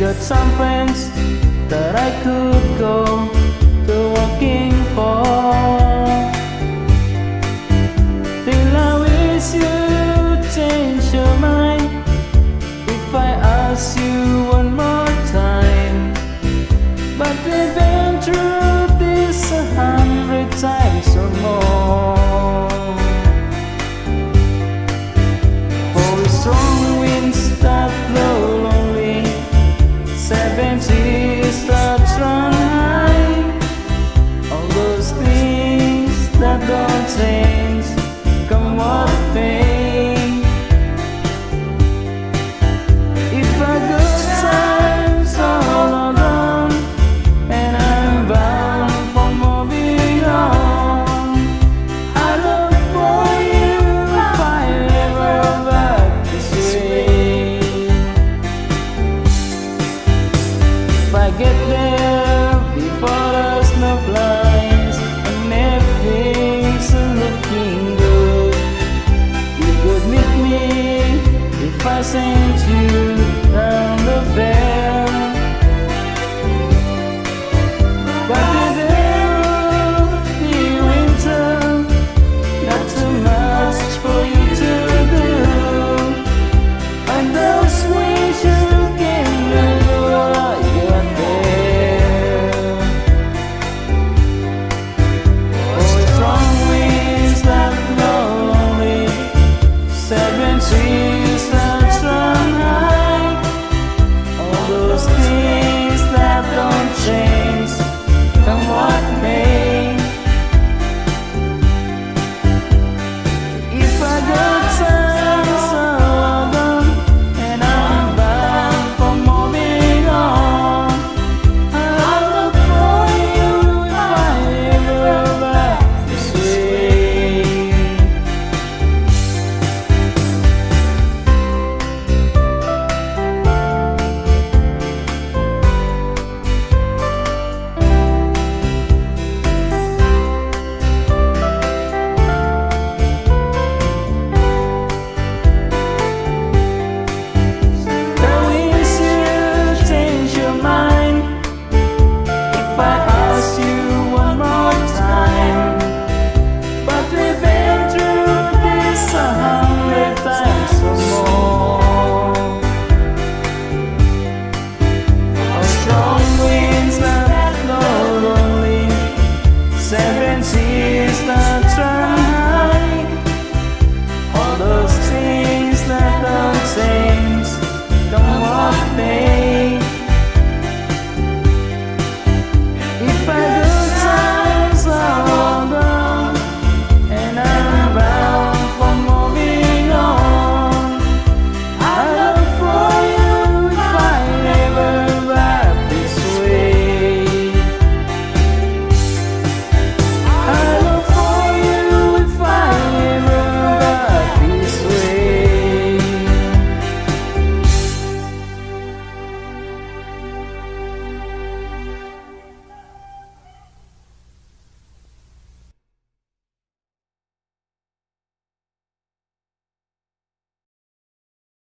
got some friends that I could go to working for. Till I wish you change your mind if I ask you one more time. But we've been through this 100 times or more. For strong winds that blow lonely, 70s that run high. All those things that don't change, come what may. If a good times all alone and I'm bound for moving on, I look for you if I ever back this way. If I get there before the snow flies and everything's looking good, you could meet me if I sent you down the fair. But there will be winter, not too much for you to do, and those wings you can do while you're there. Oh, strong winds that blow lonely, 7 trees that run high. All those things